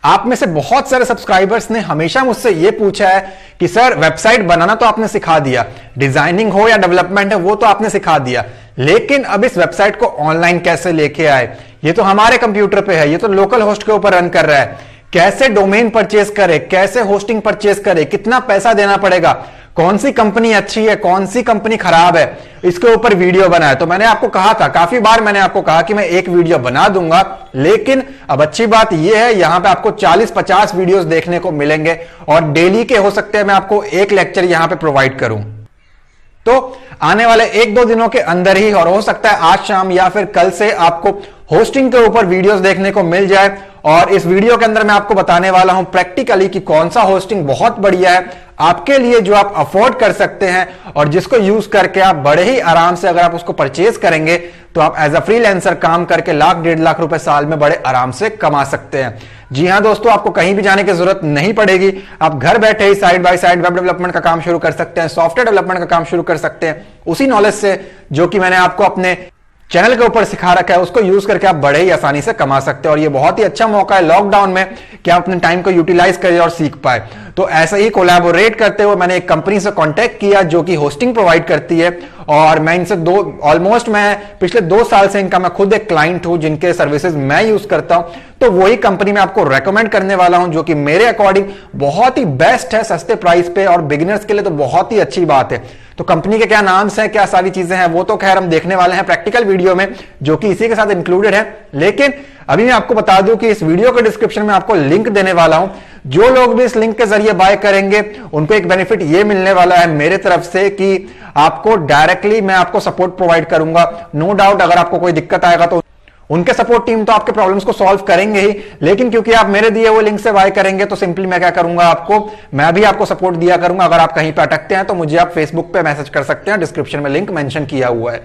आप में से बहुत सारे सब्सक्राइबर्स ने हमेशा मुझसे यह पूछा है कि सर वेबसाइट बनाना तो आपने सिखा दिया, डिजाइनिंग हो या डेवलपमेंट है वो तो आपने सिखा दिया, लेकिन अब इस वेबसाइट को ऑनलाइन कैसे लेके आए? ये तो हमारे कंप्यूटर पे है, ये तो लोकल होस्ट के ऊपर रन कर रहा है, कैसे डोमेन परचेज करे, कैसे होस्टिंग परचेज करे, कितना पैसा देना पड़ेगा, कौन सी कंपनी अच्छी है, कौन सी कंपनी खराब है, इसके ऊपर वीडियो बनाए। तो मैंने आपको कहा था, काफी बार मैंने आपको कहा कि मैं एक वीडियो बना दूंगा, लेकिन अब अच्छी बात यह है यहां पे आपको 40-50 वीडियोस देखने को मिलेंगे और डेली के हो सकते हैं मैं आपको एक लेक्चर यहां पे प्रोवाइड करूं। तो आने वाले 1-2 दिनों के अंदर ही, और हो सकता है आज शाम या फिर कल से, आपको होस्टिंग के ऊपर वीडियोस देखने को मिल जाए। और इस वीडियो के अंदर मैं आपको बताने वाला हूं प्रैक्टिकली कि कौन सा होस्टिंग बहुत बढ़िया है आपके लिए, जो आप अफोर्ड कर सकते हैं और जिसको यूज करके आप बड़े ही आराम से, अगर आप उसको परचेज करेंगे तो आप एज अ फ्रीलांसर काम करके 1-1.5 लाख रुपए साल में बड़े आराम से कमा सकते हैं। जी हां दोस्तों, आपको कहीं भी जाने की जरूरत नहीं पड़ेगी। आप घर बैठे ही side by side web development का काम शुरू कर सकते हैं, सॉफ्टवेयर डेवलपमेंट का काम शुरू कर सकते हैं, उसी नॉलेज से जो कि मैंने आपको अपने चैनल के ऊपर सिखा रखा है, उसको यूज करके आप बड़े ही आसानी से कमा सकते हैं। और ये बहुत ही अच्छा मौका है लॉकडाउन में कि आप अपने टाइम को यूटिलाइज करें और सीख पाए। तो ऐसे ही कोलैबोरेट करते हुए मैंने एक कंपनी से कांटेक्ट किया जो कि होस्टिंग प्रोवाइड करती है, और मैं इनसे मैं पिछले 2 साल से इनका मैं खुद एक क्लाइंट हूं जिनके सर्विसेज मैं यूज करता हूं। तो वही कंपनी मैं आपको रेकमेंड करने वाला हूं जो कि मेरे अकॉर्डिंग बहुत ही बेस्ट है, सस्ते प्राइस पे, और बिगिनर्स के लिए तो बहुत ही अच्छी बात है। तो कंपनी के क्या नाम्स हैं, क्या सारी चीजें हैं, वो तो खैर हम देखने वाले हैं प्रैक्टिकल वीडियो में, जो कि इसी के साथ इंक्लूडेड है। लेकिन अभी मैं आपको बता दूं कि इस वीडियो के डिस्क्रिप्शन में आपको लिंक देने वाला हूं। जो लोग भी इस लिंक के जरिए बाय करेंगे उनको एक बेनिफिट ये मिलने वाला है मेरे तरफ से कि आपको डायरेक्टली मैं आपको सपोर्ट प्रोवाइड करूंगा। नो डाउट अगर आपको कोई दिक्कत आएगा तो उनके सपोर्ट टीम तो आपके प्रॉब्लम्स को सॉल्व करेंगे ही, लेकिन क्योंकि आप मेरे दिए हुए लिंक से बाय करेंगे तो सिंपली मैं क्या करूंगा, मैं भी आपको सपोर्ट दिया करूंगा। अगर आप कहीं पे अटकते हैं तो मुझे आप फेसबुक पे मैसेज कर सकते हैं, डिस्क्रिप्शन में लिंक मेंशन किया हुआ है।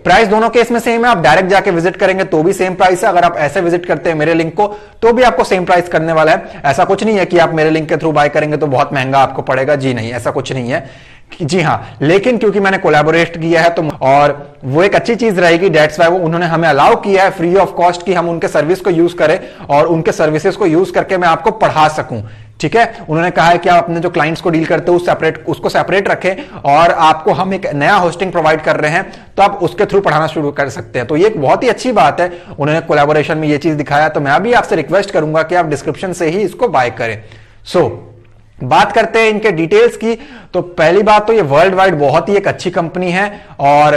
प्राइस दोनों केस में सेम है। आप डायरेक्ट जाके विजिट करेंगे तो भी सेम प्राइस है, अगर आप ऐसे विजिट करते हैं मेरे लिंक को तो भी आपको सेम प्राइस करने वाला है। ऐसा कुछ नहीं है कि आप मेरे लिंक के थ्रू बाय करेंगे तो बहुत महंगा आपको पड़ेगा, जी नहीं, ऐसा कुछ नहीं है। जी हां, लेकिन क्योंकि मैंने कोलैबोरेट किया है तो, और वो एक अच्छी चीज रहेगी, डेट्स वाई वो उन्होंने हमें अलाउ किया है फ्री ऑफ कॉस्ट कि हम उनके सर्विस को यूज करें और उनके सर्विसेज को यूज करके मैं आपको पढ़ा सकूं। ठीक है, उन्होंने कहा है कि आप अपने जो क्लाइंट्स को डील करते हो उसको सेपरेट रखें, और आपको हम एक नया होस्टिंग प्रोवाइड कर रहे हैं तो आप उसके थ्रू पढ़ाना शुरू कर सकते हैं। तो ये एक बहुत ही अच्छी बात है, उन्होंने कोलैबोरेशन में ये चीज दिखाया। तो मैं भी आपसे रिक्वेस्ट करूंगा कि आप डिस्क्रिप्शन से ही इसको बाय करें। बात करते हैं इनके डिटेल्स की। तो पहली बात तो ये वर्ल्ड वाइड बहुत ही एक अच्छी कंपनी है, और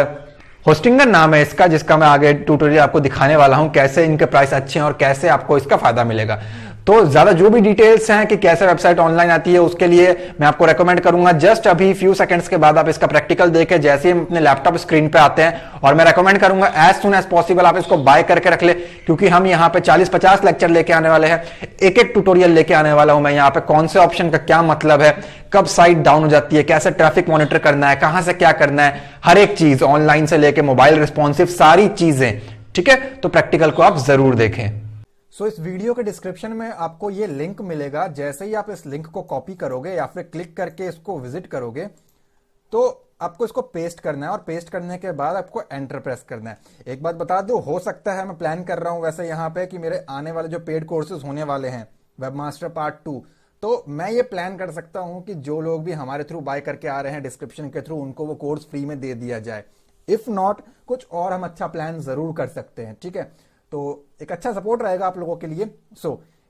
होस्टिंगर नाम है इसका, जिसका मैं आगे ट्यूटोरियल आपको दिखाने वाला हूं कैसे इनके प्राइस अच्छे हैं और कैसे आपको इसका फायदा मिलेगा। तो ज्यादा जो भी डिटेल्स हैं कि कैसे वेबसाइट ऑनलाइन आती है उसके लिए मैं आपको रेकमेंड करूंगा जस्ट अभी फ्यू सेकंड्स के बाद आप इसका प्रैक्टिकल देखें जैसे ही हम अपने लैपटॉप स्क्रीन पे आते हैं, और मैं रेकमेंड करूंगा एज सुन एज पॉसिबल आप इसको बाय करके रख ले, क्योंकि हम यहाँ पे 40-50 लेक्चर लेके आने वाले हैं, एक ट्यूटोरियल लेके आने वाला हूं मैं यहाँ पे, कौन से ऑप्शन का क्या मतलब है, कब साइट डाउन हो जाती है, कैसे ट्रैफिक मॉनिटर करना है, कहां से क्या करना है, हर एक चीज ऑनलाइन से लेके मोबाइल रिस्पॉन्सिव सारी चीजें। ठीक है, तो प्रैक्टिकल को आप जरूर देखें। इस वीडियो के डिस्क्रिप्शन में आपको ये लिंक मिलेगा। जैसे ही आप इस लिंक को कॉपी करोगे या फिर क्लिक करके इसको विजिट करोगे तो आपको इसको पेस्ट करना है, और पेस्ट करने के बाद आपको एंटर प्रेस करना है। एक बात बता दूं, हो सकता है मैं प्लान कर रहा हूं वैसे यहाँ पे कि मेरे आने वाले जो पेड कोर्सेज होने वाले हैं वेबमास्टर पार्ट 2, तो मैं ये प्लान कर सकता हूं कि जो लोग भी हमारे थ्रू बाय करके आ रहे हैं डिस्क्रिप्शन के थ्रू, उनको वो कोर्स फ्री में दे दिया जाए। इफ नॉट, कुछ और हम अच्छा प्लान जरूर कर सकते हैं। ठीक है, तो एक अच्छा सपोर्ट रहेगा आप लोगों के लिए।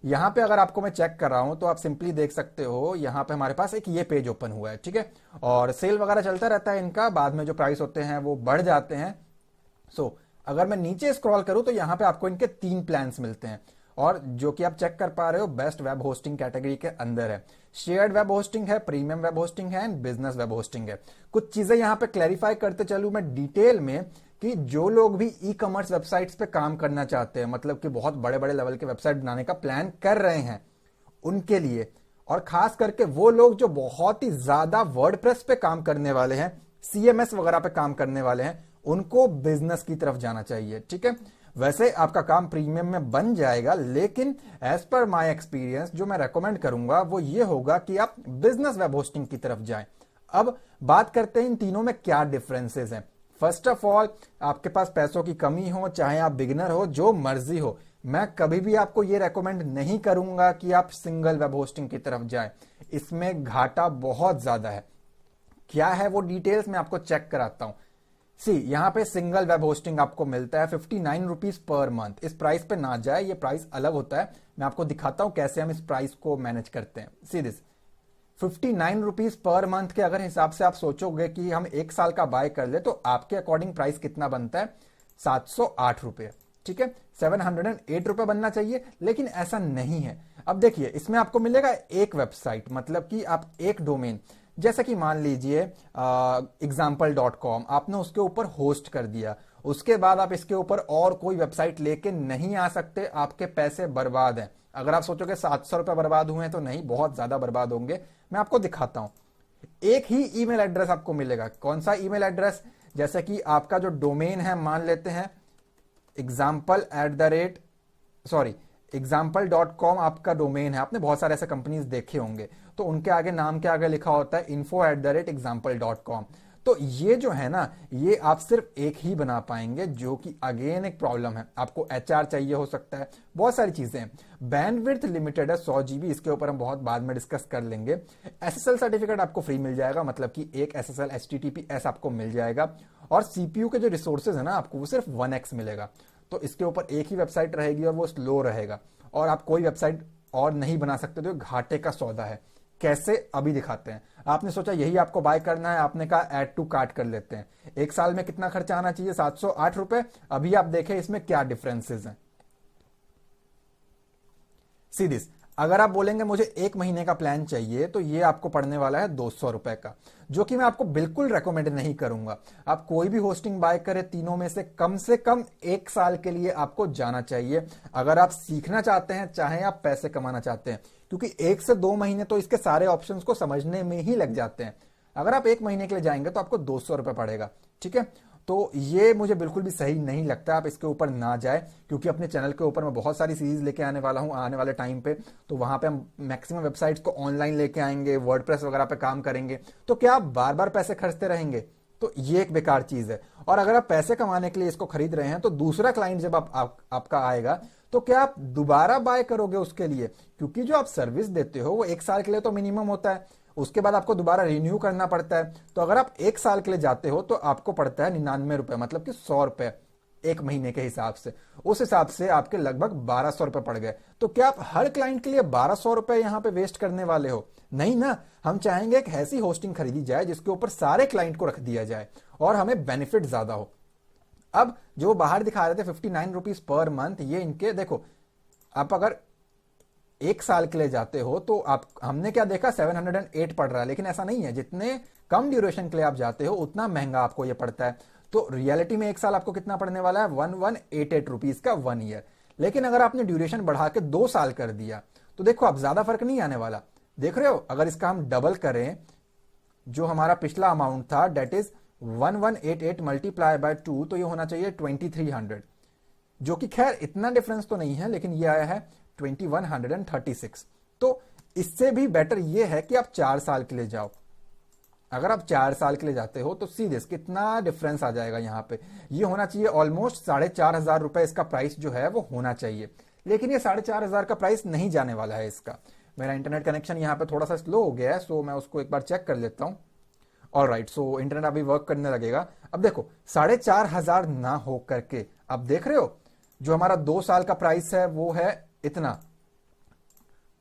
यहां पे अगर आपको मैं चेक कर रहा हूं तो आप सिंपली देख सकते हो, यहां पे हमारे पास एक ये पेज ओपन हुआ है। ठीक है, और सेल वगैरह चलता रहता है इनका, बाद में जो प्राइस होते हैं वो बढ़ जाते हैं। अगर मैं नीचे स्क्रॉल करूं तो यहां पे आपको इनके 3 प्लान्स मिलते हैं, और जो कि आप चेक कर पा रहे हो बेस्ट वेब होस्टिंग कैटेगरी के अंदर है। शेयर्ड वेब होस्टिंग है, प्रीमियम वेब होस्टिंग है, एंड बिजनेस वेब होस्टिंग है। कुछ चीजें यहां पे क्लैरिफाई करते चलूं मैं डिटेल में कि जो लोग भी ई कॉमर्स वेबसाइट्स पे काम करना चाहते हैं, मतलब कि बहुत बड़े बड़े लेवल के वेबसाइट बनाने का प्लान कर रहे हैं, उनके लिए, और खास करके वो लोग जो बहुत ही ज्यादा वर्डप्रेस पे काम करने वाले हैं, सीएमएस वगैरह पे काम करने वाले हैं, उनको बिजनेस की तरफ जाना चाहिए। ठीक है, वैसे आपका काम प्रीमियम में बन जाएगा, लेकिन एज पर माय एक्सपीरियंस जो मैं रेकमेंड करूंगा वो ये होगा कि आप बिजनेस वेब होस्टिंग की तरफ जाएं। अब बात करते हैं इन तीनों में क्या डिफरेंसेस हैं। फर्स्ट ऑफ ऑल, आपके पास पैसों की कमी हो, चाहे आप बिगिनर हो, जो मर्जी हो, मैं कभी भी आपको ये रेकमेंड नहीं करूंगा कि आप सिंगल वेब होस्टिंग की तरफ जाएं। इसमें घाटा बहुत ज्यादा है। क्या है वो डिटेल्स मैं आपको चेक कराता हूं। सी यहां पे सिंगल वेब होस्टिंग आपको मिलता है 59 रुपीज पर मंथ। इस प्राइस पे ना जाए, ये प्राइस अलग होता है। मैं आपको दिखाता हूं कैसे हम इस प्राइस को मैनेज करते हैं। See this 59 rupees per month के अगर हिसाब से आप सोचोगे कि हम एक साल का बाय कर ले, तो आपके अकॉर्डिंग प्राइस कितना बनता है? 708 रुपए। ठीक है, 708 रुपए बनना चाहिए, लेकिन ऐसा नहीं है। अब देखिए, इसमें आपको मिलेगा एक वेबसाइट, मतलब कि आप एक डोमेन, जैसे कि मान लीजिए example.com, आपने उसके ऊपर होस्ट कर दिया, उसके बाद आप इसके ऊपर और कोई वेबसाइट लेके नहीं आ सकते, आपके पैसे बर्बाद हैं। अगर आप सोचोगे 700 रुपए बर्बाद हुए हैं, तो नहीं, बहुत ज्यादा बर्बाद होंगे। मैं आपको दिखाता हूं। एक ही ईमेल एड्रेस आपको मिलेगा। कौन सा ईमेल एड्रेस? जैसे कि आपका जो डोमेन है, मान लेते हैं example.com आपका डोमेन है। आपने बहुत सारे ऐसे कंपनीज देखे होंगे, तो उनके आगे, नाम के आगे लिखा होता है info@example.com। तो ये जो है ना, ये आप सिर्फ एक ही बना पाएंगे, जो कि अगेन एक प्रॉब्लम है। आपको HR चाहिए हो सकता है, बहुत सारी चीजें हैं। बैंडविड्थ लिमिटेड है 100 GB, इसके ऊपर हम बहुत बाद में डिस्कस कर लेंगे। SSL सर्टिफिकेट आपको फ्री मिल जाएगा, मतलब कि एक SSL HTTPS आपको मिल जाएगा। और CPU के जो रिसोर्सेज है ना, आपको वो सिर्फ 1x मिलेगा। तो इसके ऊपर एक ही वेबसाइट रहेगी और वो स्लो रहेगा, और आप कोई वेबसाइट और नहीं बना सकते। तो घाटे का सौदा है। कैसे? अभी दिखाते हैं। आपने सोचा यही आपको बाय करना है, आपने कहा ऐड टू कार्ट कर लेते हैं। एक साल में कितना खर्चा आना चाहिए? 708 रुपए। अभी आप देखें इसमें क्या डिफरेंसेस हैं। सी दिस, अगर आप बोलेंगे मुझे एक महीने का प्लान चाहिए, तो ये आपको पड़ने वाला है 200 रुपए का, जो कि मैं आपको बिल्कुल रेकमेंड नहीं करूंगा। आप कोई भी होस्टिंग बाय करें, तीनों में से कम एक साल के लिए आपको जाना चाहिए, अगर आप सीखना चाहते हैं, चाहे आप पैसे कमाना चाहते हैं। क्योंकि 1 से 2 महीने तो इसके सारे ऑप्शंस को समझने में ही लग जाते हैं। अगर आप एक महीने के लिए जाएंगे तो आपको 200 रुपए पड़ेगा। ठीक है, तो ये मुझे बिल्कुल भी सही नहीं लगता। आप इसके ऊपर ना जाए, क्योंकि अपने चैनल के ऊपर मैं बहुत सारी सीरीज लेके आने वाला हूं आने वाले टाइम पे। तो वहां पे हम मैक्सिमम वेबसाइट्स को ऑनलाइन लेके आएंगे, वर्डप्रेस वगैरह पे काम करेंगे। तो क्या आप बार बार पैसे खर्चते रहेंगे? तो ये एक बेकार चीज है। और अगर आप पैसे कमाने के लिए इसको खरीद रहे हैं, तो दूसरा क्लाइंट जब आपका आएगा, तो क्या आप दोबारा बाय करोगे उसके लिए? क्योंकि जो आप सर्विस देते हो वो एक साल के लिए तो मिनिमम होता है, उसके बाद आपको दोबारा रिन्यू करना पड़ता है। तो अगर आप एक साल के लिए जाते हो, तो आपको पड़ता है 99 रुपए, मतलब कि 100 रुपए एक महीने के हिसाब से। उस हिसाब से आपके लगभग 1200 रुपए पड़ गए। तो क्या आप हर क्लाइंट के लिए 1200 रुपए यहां पे वेस्ट करने वाले हो? नहीं ना। हम चाहेंगे एक ऐसी होस्टिंग खरीदी जाए जिसके ऊपर सारे क्लाइंट को रख दिया जाए और हमें बेनिफिट ज्यादा हो। अब जो बाहर दिखा रहे थे 59 रुपीज पर मंथ, ये इनके देखो, आप अगर एक साल के लिए जाते हो तो आप, हमने क्या देखा, 708 पड़ रहा है, लेकिन ऐसा नहीं है। जितने कम ड्यूरेशन के लिए आप जाते हो, उतना महंगा आपको ये पड़ता है। तो रियलिटी में एक साल आपको कितना पड़ने वाला है? 1188 रुपीज का 1 ईयर। लेकिन अगर आपने ड्यूरेशन बढ़ा के 2 साल कर दिया, तो देखो अब ज्यादा फर्क नहीं आने वाला। देख रहे हो, अगर इसका हम डबल करें, जो हमारा पिछला अमाउंट था, डेट इज 1188 मल्टीप्लाई बाय 2, तो ये होना चाहिए 2300, जो कि खैर इतना डिफरेंस तो नहीं है, लेकिन ये आया है 2136। तो इससे भी बेटर ये है कि आप 4 साल के लिए जाओ। अगर आप 4 साल के लिए जाते हो, तो सीधे कितना डिफरेंस आ जाएगा यहां पे। ये होना चाहिए ऑलमोस्ट 4500 रुपए, इसका प्राइस जो है वो होना चाहिए। लेकिन ये 4500 का प्राइस नहीं जाने वाला है इसका। मेरा इंटरनेट कनेक्शन यहाँ पे थोड़ा सा स्लो हो गया है, सो मैं उसको एक बार चेक कर लेता हूं। ऑलराइट, सो इंटरनेट अभी वर्क करने लगेगा। अब देखो 4500 ना हो करके, अब देख रहे हो जो हमारा 2 साल का प्राइस है वो है इतना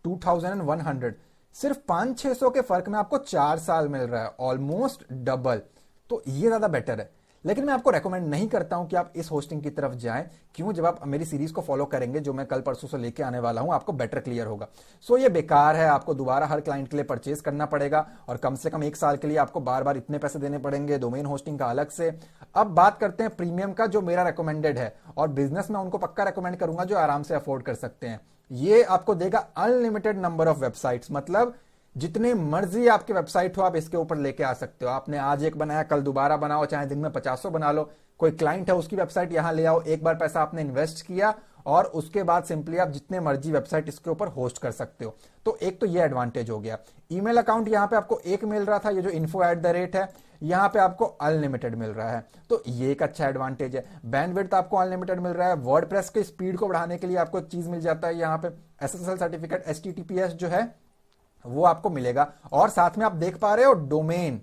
2100। सिर्फ 500-600 के फर्क में आपको 4 साल मिल रहा है, ऑलमोस्ट डबल। तो ये ज्यादा बेटर है। लेकिन मैं आपको रेकमेंड नहीं करता हूं कि आप इस होस्टिंग की तरफ जाएं। क्यों? जब आप मेरी सीरीज को फॉलो करेंगे, जो मैं कल परसों से लेके आने वाला हूं, आपको बेटर क्लियर होगा। सो ये बेकार है, आपको दोबारा हर क्लाइंट के लिए परचेज करना पड़ेगा, और कम से कम 1 साल के लिए आपको बार बार इतने पैसे देने पड़ेंगे, डोमेन होस्टिंग का अलग से। अब बात करते हैं प्रीमियम का, जो मेरा रेकमेंडेड है, और बिजनेस में उनको पक्का रेकमेंड करूंगा जो आराम से अफोर्ड कर सकते हैं। ये आपको देगा अनलिमिटेड नंबर ऑफ वेबसाइट्स, मतलब जितने मर्जी आपके वेबसाइट हो, आप इसके ऊपर लेके आ सकते हो। आपने आज एक बनाया, कल दोबारा बनाओ, चाहे दिन में 50 बना लो। कोई क्लाइंट है, उसकी वेबसाइट यहां ले आओ, एक बार पैसा आपने इन्वेस्ट किया और उसके बाद सिंपली आप जितने मर्जी वेबसाइट इसके ऊपर होस्ट कर सकते हो। तो एक तो ये एडवांटेज हो गया। ईमेल अकाउंट यहां पे आपको एक मिल रहा था, ये जो info@ है, यहां पे आपको अनलिमिटेड मिल रहा है, तो ये एक अच्छा एडवांटेज है। बैंडविड्थ आपको अनलिमिटेड मिल रहा है। वर्डप्रेस के स्पीड को बढ़ाने के लिए आपको एक चीज मिल जाता है यहां पे, SSL सर्टिफिकेट, HTTPS जो है वो आपको मिलेगा। और साथ में आप देख पा रहे हो डोमेन,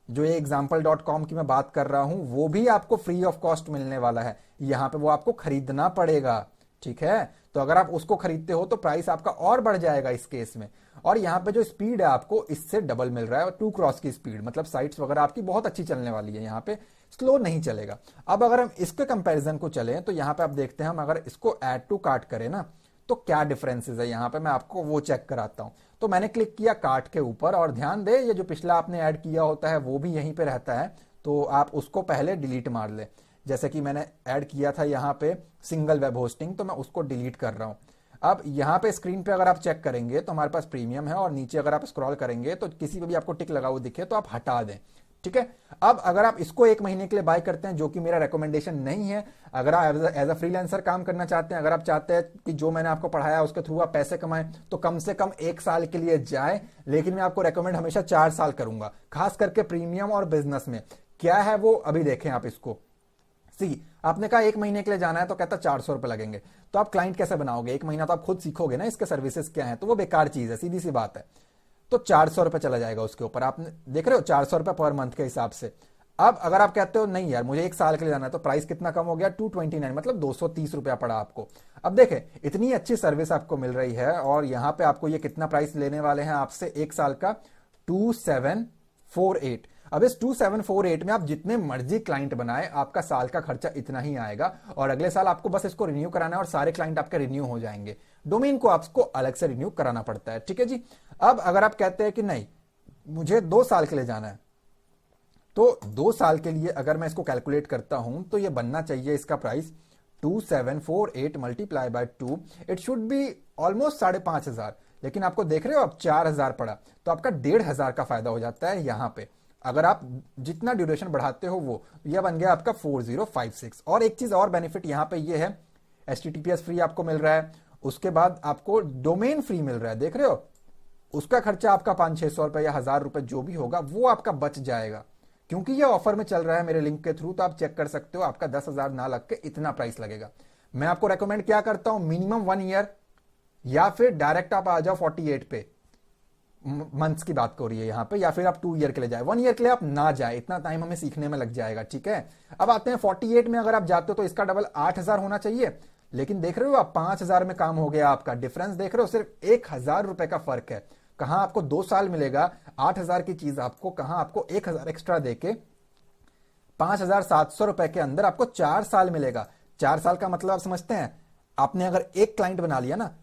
जो ये example.com की मैं बात कर रहा हूं, वो भी आपको फ्री ऑफ कॉस्ट मिलने वाला है। यहां पे वो आपको खरीदना पड़ेगा, ठीक है। तो अगर आप उसको खरीदते हो तो प्राइस आपका और बढ़ जाएगा इस केस में। और यहां पे जो स्पीड है आपको इससे डबल मिल रहा है, 2x की स्पीड, मतलब साइट्स वगैरह आपकी बहुत अच्छी चलने वाली है, यहां पे स्लो नहीं चलेगा। अब अगर हम इसके कंपैरिजन को चलें तो यहां पे आप देखते हैं, हम अगर इसको ऐड टू कार्ट करें ना, तो क्या डिफरेंसेस है यहां पे मैं आपको वो चेक कराता हूं। तो मैंने क्लिक किया कार्ट के ऊपर, और ध्यान दे ये जो पिछला आपने ऐड किया होता है वो भी यहीं पे रहता है, तो आप उसको पहले डिलीट मार ले। जैसे कि मैंने ऐड किया था यहां पे सिंगल वेब होस्टिंग, तो मैं उसको डिलीट कर रहा हूं। अब यहां पे स्क्रीन पे अगर आप चेक करेंगे तो हमारे पास प्रीमियम है, और नीचे अगर आप स्क्रॉल करेंगे तो किसी पे भी आपको टिक लगा हुआ दिखे तो आप हटा दें, ठीक है। अब अगर आप इसको 1 महीने के लिए बाय करते हैं, जो कि मेरा रिकमेंडेशन नहीं है, अगर आप एज अ फ्रीलांसर काम करना चाहते हैं, अगर आप चाहते हैं कि जो मैंने आपको पढ़ाया उसके थ्रू आप पैसे कमाएं, तो कम से कम 1 साल के लिए जाए। लेकिन मैं आपको रेकमेंड हमेशा 4 साल करूंगा, खास करके प्रीमियम और बिजनेस में। क्या है वो अभी देखें आप इसको। आपने कहा 1 महीने के लिए जाना है, तो कहता 400 रुपए लगेंगे। तो आप क्लाइंट कैसे बनाओगे? 1 महीना तो आप खुद सीखोगे ना इसके सर्विसेज क्या है, तो वो बेकार चीज है, सीधी सी बात है। तो 400 रुपए चला जाएगा उसके ऊपर, आप देख रहे हो 400 रुपए पर मंथ के हिसाब से। अब अगर आप कहते हो नहीं यार मुझे 1 साल के लिए जाना है, तो प्राइस कितना कम हो गया, 229, मतलब 230 रुपया पड़ा आपको। अब देखें इतनी अच्छी सर्विस आपको मिल रही है, और यहां पे आपको ये कितना प्राइस लेने वाले हैं आपसे 1 साल का, 2748। अब इस 2748 में आप जितने मर्जी क्लाइंट बनाए, आपका साल का खर्चा इतना ही आएगा, और अगले साल आपको बस इसको रिन्यू कराना है और सारे क्लाइंट आपके रिन्यू हो जाएंगे। डोमेन को आपको अलग से रिन्यू कराना पड़ता है, ठीक है जी। अब अगर आप कहते हैं कि नहीं मुझे 2 साल के लिए जाना है, तो 2 साल के लिए अगर मैं इसको कैलकुलेट करता हूं तो ये बनना चाहिए इसका price 2748 multiply by 2, it should be almost 5,500। लेकिन आपको देख रहे हो अब 4,000 पड़ा, तो आपका 1,500 का फायदा हो जाता है यहां पे। अगर आप जितना ड्यूरेशन बढ़ाते हो वो, यह बन गया आपका 4056। और एक चीज और बेनिफिट यहां पे ये है, HTTPS फ्री आपको मिल रहा है, उसके बाद आपको डोमेन फ्री मिल रहा है, देख रहे हो। उसका खर्चा आपका 500-600 रुपए या 1,000 रुपए जो भी होगा वो आपका बच जाएगा, क्योंकि ये ऑफर में चल रहा है मेरे लिंक के थ्रू। तो आप चेक कर सकते हो, आपका 10,000 ना लग के इतना प्राइस लगेगा। मैं आपको रेकमेंड क्या करता हूं, मिनिमम 1 ईयर, या फिर डायरेक्ट आप आ जाओ 48 पे, मंथ्स की बात करिए यहां पे, या फिर आप 2 ईयर के लिए जाए। 1 ईयर के लिए आप ना जाए, इतना टाइम हमें सीखने में लग जाएगा, ठीक है। अब आते हैं 48 में, अगर आप जाते हो तो इसका डबल 8,000 होना चाहिए, लेकिन देख रहे हो आप 5,000 में काम हो गया आपका। डिफरेंस देख रहे हो, सिर्फ 1,000 रुपए का फर्क है। कहां आपको 2 साल मिलेगा 8,000 की चीज आपको, कहां आपको 1,000 एक्स्ट्रा देके 5,700 रुपए के अंदर आपको 4 साल मिलेगा। 4 साल का मतलब आप समझते हैं, आपने अगर एक क्लाइंट बना लिया ना,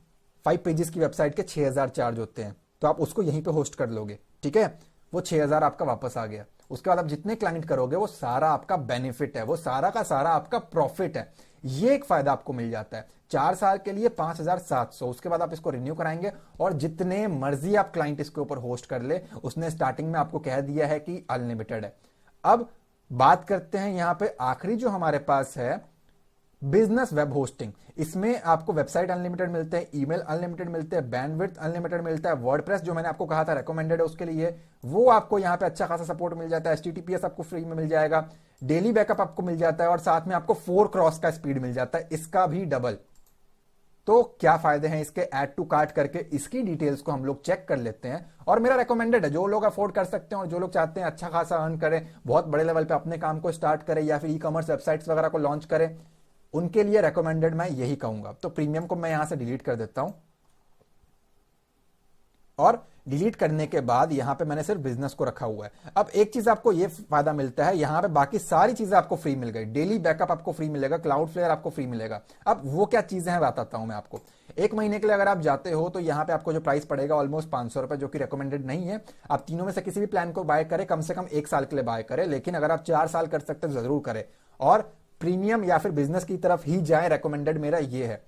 5 पेजेस की वेबसाइट के 6,000 चार्ज होते हैं, तो आप उसको यहीं पे होस्ट कर लोगे, ठीक है। वो 6,000 आपका वापस आ गया। उसके बाद आप जितने क्लाइंट करोगे वो सारा आपका बेनिफिट है, वो सारा का सारा आपका प्रॉफिट है। ये एक फायदा आपको मिल जाता है 4 साल के लिए 5,700। उसके बाद आप इसको रिन्यू कराएंगे, और जितने मर्जी आप क्लाइंट इसके ऊपर होस्ट कर ले। उसने स्टार्टिंग में आपको कह दिया है कि अनलिमिटेड है। अब बात करते हैं यहां पे आखिरी जो हमारे पास है, बिजनेस वेब होस्टिंग। इसमें आपको वेबसाइट अनलिमिटेड मिलते हैं, ईमेल अनलिमिटेड मिलते हैं, बैंडविड्थ अनलिमिटेड मिलता है, वर्डप्रेस जो मैंने आपको कहा था रेकमेंडेड है उसके लिए, वो आपको यहां पे अच्छा खासा सपोर्ट मिल जाता है। HTTPS आपको फ्री में मिल जाएगा, डेली बैकअप आपको मिल जाता है, और साथ में आपको 4x का स्पीड मिल जाता है, इसका भी डबल। तो क्या फायदे हैं इसके, ऐड टू कार्ट करके इसकी डिटेल्स को हम लोग चेक कर लेते हैं। और मेरा रेकमेंडेड है, जो लोग अफोर्ड कर सकते हैं और जो लोग चाहते हैं अच्छा खासा अर्न करें, बहुत बड़े लेवल पे अपने काम को स्टार्ट करें, या फिर ई-कॉमर्स वेबसाइट्स वगैरह को लॉन्च करें, उनके लिए रेकमेंडेड मैं यही कहूंगा। तो प्रीमियम को मैं यहां से डिलीट कर देता हूं, और डिलीट करने के बाद यहां पे मैंने सिर्फ बिजनेस को रखा हुआ है। अब एक चीज आपको यह फायदा मिलता है, यहां पे बाकी सारी चीजें आपको फ्री मिल गई। डेली बैकअप आपको फ्री मिलेगा, क्लाउडफ्लेयर आपको फ्री मिलेगा। अब वो क्या चीजें हैं बताता हूं मैं आपको। 1 महीने के लिए अगर आप जाते हो तो यहां पे आपको जो प्राइस पड़ेगा ऑलमोस्ट 500 रुपए, जो कि रिकमेंडेड नहीं है। आप तीनों में से किसी भी प्लान को बाय करें, कम से कम 1 साल के लिए बाय करें, लेकिन अगर आप 4 साल कर सकते तो जरूर करें, और प्रीमियम या फिर बिजनेस की तरफ ही जाए, रेकमेंडेड मेरा ये है।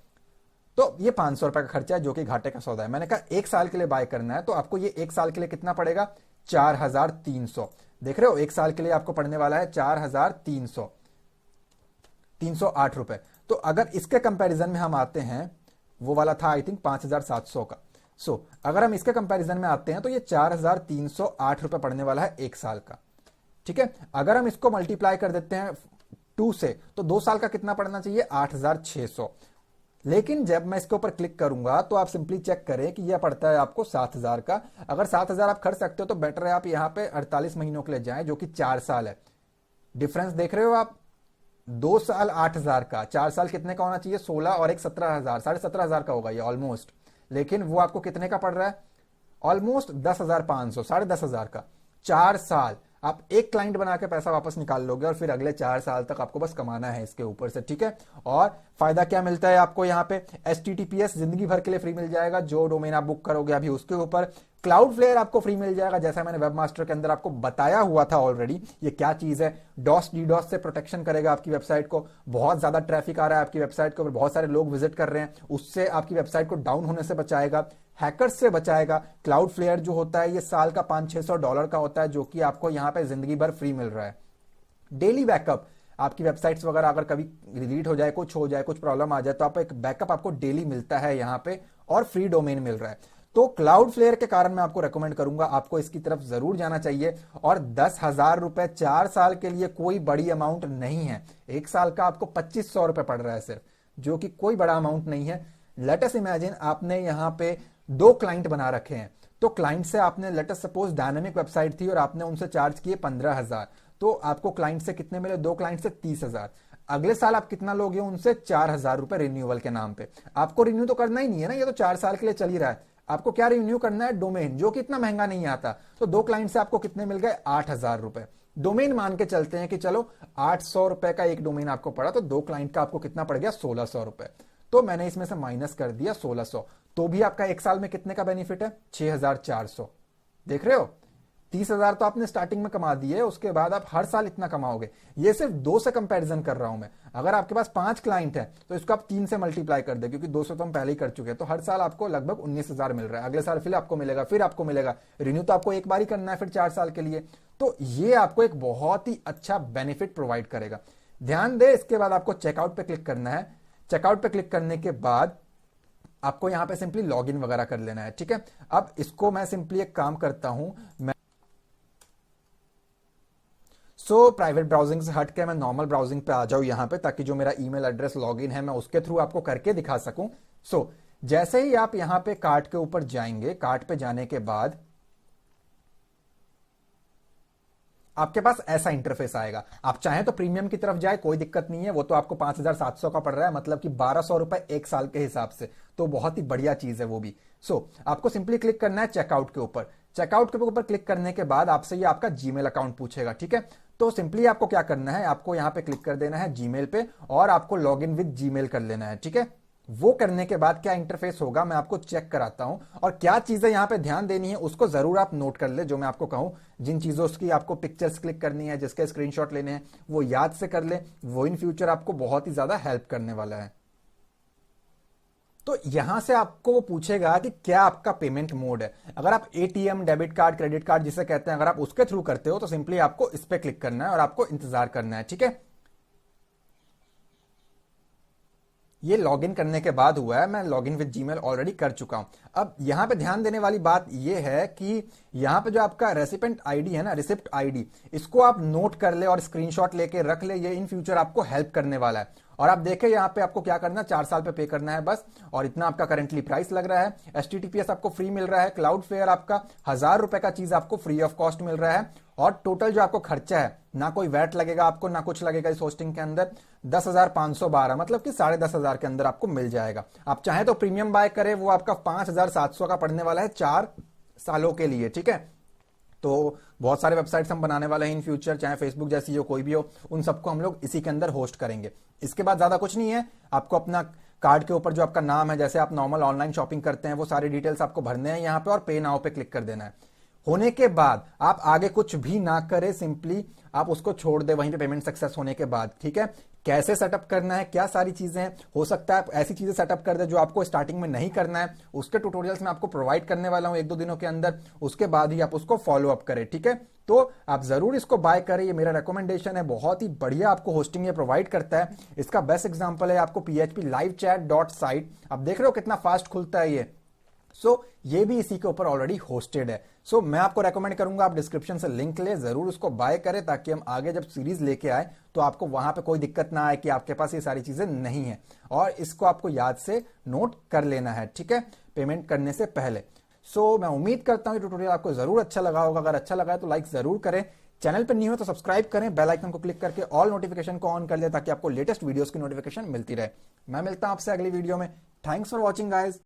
तो ये 500 रुपए का खर्चा है, जो कि घाटे का सौदा है। मैंने कहा 1 साल के लिए बाय करना है, तो आपको ये 1 साल के लिए कितना पड़ेगा, 4,300। देख रहे हो, 1 साल के लिए आपको पड़ने वाला है 4,308 रुपए। तो अगर इसके कंपैरिजन में हम आते हैं, वो वाला था आई थिंक 5,700 का। अगर हम इसके कंपैरिजन में आते हैं तो ये 4,308 रुपए पड़ने वाला है 1 साल का। ठीक है, अगर हम इसको मल्टीप्लाई कर देते हैं 2 से, तो 2 साल का कितना पड़ना चाहिए? 8,600। लेकिन जब मैं इसके ऊपर क्लिक करूंगा तो आप सिंपली चेक करें कि यह पड़ता है आपको 7,000 का। अगर 7,000 आप खर्च सकते हो तो बेटर है आप यहां पे 48 महीनों के लिए जाएं, जो कि 4 साल है। डिफरेंस देख रहे हो आप? 2 साल 8,000 का, 4 साल कितने का होना चाहिए? 16 और एक 17,000, 17,500 का होगा ये ऑलमोस्ट। लेकिन वो आपको कितने का पड़ रहा है? ऑलमोस्ट 10,500, 10,500 का। 4 साल आप एक क्लाइंट बना के पैसा वापस निकाल लोगे और फिर अगले 4 साल तक आपको बस कमाना है इसके ऊपर से। ठीक है, और फायदा क्या मिलता है आपको यहाँ पे? HTTPS जिंदगी भर के लिए फ्री मिल जाएगा, जो डोमेन आप बुक करोगे अभी उसके ऊपर। क्लाउडफ्लेयर आपको फ्री मिल जाएगा, जैसा मैंने वेबमास्टर के अंदर आपको बताया हुआ था ऑलरेडी। ये क्या चीज है? डॉस डीडॉस से प्रोटेक्शन करेगा आपकी वेबसाइट को। बहुत ज्यादा ट्रैफिक आ रहा है आपकी वेबसाइट के ऊपर, बहुत सारे लोग विजिट कर रहे हैं, उससे आपकी वेबसाइट को डाउन होने से बचाएगा, हैकर्स से बचाएगा। क्लाउडफ्लेयर जो होता है ये साल का $500-600 का होता है, जो कि आपको यहां पे जिंदगी भर फ्री मिल रहा है। डेली बैकअप, आपकी वेबसाइट्स वगैरह अगर कभी डिलीट हो जाए, कुछ हो जाए, कुछ प्रॉब्लम आ जाए, तो आप एक बैकअप आपको डेली मिलता है यहां पे, और फ्री डोमेन मिल रहा है। तो क्लाउडफ्लेयर के कारण मैं आपको रेकमेंड करूंगा, आपको इसकी तरफ जरूर जाना चाहिए। और 10,000 रुपए 4 साल के लिए कोई बड़ी अमाउंट नहीं है। 1 साल का आपको 2,500 रुपए पड़ रहा है सिर्फ, जो कि कोई बड़ा अमाउंट नहीं है। लेट अस इमेजिन आपने यहां पे 2 क्लाइंट बना रखे हैं, तो क्लाइंट से आपने let us suppose dynamic website थी और आपने उनसे चार्ज किए 15,000, तो आपको क्लाइंट से कितने मिले? 2 क्लाइंट से 30,000। अगले साल आप कितना लोगे उनसे? 4,000 रुपए रिन्यूअल के नाम पे। आपको रिन्यू तो करना ही नहीं है ना, ये तो 4 साल के लिए चल ही रहा है। आपको क्या रिन्यू करना है? डोमेन, जो कि इतना महंगा नहीं आता। तो 2 क्लाइंट से आपको कितने मिल गए? 8,000 रुपए। डोमेन मान के चलते हैं कि चलो 800 रुपए का एक डोमेन आपको पड़ा, तो 2 क्लाइंट का आपको कितना पड़ गया? 1,600 रुपए। तो मैंने इसमें से माइनस कर दिया 1,600, तो भी आपका 1 साल में कितने का बेनिफिट है? 6,400। देख रहे हो? 30,000 तो आपने स्टार्टिंग में कमा दिए, उसके बाद आप हर साल इतना कमाओगे। ये सिर्फ 2 से कंपैरिजन कर रहा हूं मैं। अगर आपके पास 5 क्लाइंट है तो इसको आप 3 से मल्टीप्लाई कर दे, क्योंकि 200 तो हम पहले ही कर चुके हैं। तो हर साल आपको लगभग 19,000 मिल रहा है। अगले साल फिर आपको मिलेगा, फिर आपको मिलेगा। रिन्यू तो आपको एक बार ही करना है फिर 4 साल के लिए। तो ये आपको एक बहुत ही अच्छा बेनिफिट प्रोवाइड करेगा। ध्यान दे, इसके बाद आपको चेकआउट पे क्लिक करना है। चेकआउट पे क्लिक करने के बाद आपको यहां पे सिंपली लॉगिन वगैरह कर लेना है। ठीक है, अब इसको मैं सिंपली एक काम करता हूं, मैं प्राइवेट ब्राउजिंग से हट के मैं नॉर्मल ब्राउजिंग पे आ जाऊं यहां पे, ताकि जो मेरा ईमेल एड्रेस लॉगिन है मैं उसके थ्रू आपको करके दिखा सकूं। जैसे ही आप यहां पे कार्ट के ऊपर जाएंगे, कार्ट पे जाने के बाद आपके पास ऐसा इंटरफेस आएगा। आप चाहें तो प्रीमियम की तरफ जाए, कोई दिक्कत नहीं है। वो तो आपको 5,700 का पड़ रहा है, मतलब कि 1,200 रुपए 1 साल के हिसाब से, तो बहुत ही बढ़िया चीज है वो भी। आपको सिंपली क्लिक करना है चेकआउट के ऊपर। चेकआउट के ऊपर क्लिक करने के बाद आपसे ये आपका जीमेल अकाउंट पूछेगा। ठीक है, तो सिंपली आपको क्या करना है, आपको यहां पे क्लिक कर देना है जीमेल पे, और आपको लॉग इन विद जीमेल कर लेना है। ठीक है, वो करने के बाद क्या इंटरफेस होगा मैं आपको चेक कराता हूं, और क्या चीजें यहां पे ध्यान देनी है उसको जरूर आप नोट कर ले। जो मैं आपको कहूं, जिन चीजों की आपको पिक्चर्स क्लिक करनी है, जिसके स्क्रीनशॉट लेने हैं, वो याद से कर ले। वो इन फ्यूचर आपको बहुत ही ज्यादा हेल्प करने वाला है। तो यहां से आपको वो पूछेगा कि क्या आपका पेमेंट मोड है। अगर आप ATM, debit card, credit card जिसे कहते हैं, अगर आप उसके थ्रू करते हो तो सिंपली आपको इस पे क्लिक करना है और आपको इंतजार करना है। ठीक है, ये लॉगिन करने के बाद हुआ है, मैं लॉगिन विद जीमेल ऑलरेडी कर चुका हूं। अब यहां पे ध्यान देने वाली बात ये है कि यहां पे जो आपका रेसिपेंट आईडी है ना, रिसिप्ट आईडी, इसको आप नोट कर ले और स्क्रीनशॉट लेके रख ले। ये इन फ्यूचर आपको हेल्प करने वाला है। और आप देखें यहां पे आपको क्या करना है, 4 साल पे करना है बस, और इतना आपका करंटली प्राइस लग रहा है। HTTPS आपको फ्री मिल रहा है। क्लाउडफ्लेयर आपका 1,000 रुपए का चीज आपको फ्री ऑफ कॉस्ट मिल रहा है। और टोटल जो आपको खर्चा है, ना कोई वैट लगेगा आपको, ना कुछ लगेगा इस होस्टिंग के अंदर, 10,512, मतलब कि 10,500 के अंदर आपको मिल जाएगा। आप चाहे तो प्रीमियम बाय करें, वो आपका 5,700 का पड़ने वाला है 4 सालों के लिए। ठीक है, तो बहुत सारे वेबसाइट्स हम बनाने वाले हैं इन फ्यूचर, चाहे फेसबुक जैसी हो, कोई भी हो, उन सबको हम लोग इसी के अंदर होस्ट करेंगे। इसके बाद ज्यादा कुछ नहीं है। आपको अपना कार्ड के ऊपर जो आपका नाम है, जैसे आप नॉर्मल ऑनलाइन शॉपिंग करते हैं, वो सारी डिटेल्स आपको भरने हैं यहां पे, और पे नाउ पे क्लिक कर देना है। होने के बाद आप आगे कुछ भी ना करें, सिंपली आप उसको छोड़ दे वहीं पे पेमेंट सक्सेस होने के बाद। ठीक है, कैसे सेटअप करना है, क्या सारी चीजें हैं। हो सकता है आप ऐसी चीजें सेटअप कर दे जो आपको स्टार्टिंग में नहीं करना है, उसके ट्यूटोरियल्स मैं आपको प्रोवाइड करने वाला हूं 1-2 दिनों के अंदर, उसके बाद ही आप उसको फॉलो अप करें, ठीक है। तो आप जरूर इसको बाय करें, ये मेरा रिकमेंडेशन है, बहुत ही बढ़िया आपको होस्टिंग ये प्रोवाइड करता है। इसका बेस्ट एग्जांपल है आपको PHP live chat dot site, आप देख रहे हो कितना फास्ट खुलता है ये। ये भी इसी के ऊपर ऑलरेडी होस्टेड है। मैं आपको रेकमेंड करूंगा आप डिस्क्रिप्शन से लिंक ले, जरूर उसको बाय करें, ताकि हम आगे जब सीरीज लेके आए तो आपको वहां पे कोई दिक्कत ना आए कि आपके पास ये सारी चीजें नहीं है। और इसको आपको याद से नोट कर लेना है, ठीक है, पेमेंट करने से पहले। मैं उम्मीद करता हूं ट्यूटोरियल आपको जरूर अच्छा लगा होगा। अगर अच्छा लगा है तो लाइक जरूर करें, चैनल पर नहीं हो तो सब्सक्राइब करें, बेल आइकन को क्लिक करके ऑल नोटिफिकेशन को ऑन कर ले, ताकि आपको लेटेस्ट वीडियोस की नोटिफिकेशन मिलती रहे। मैं मिलता हूं आपसे अगली वीडियो में। Thanks for watching guys.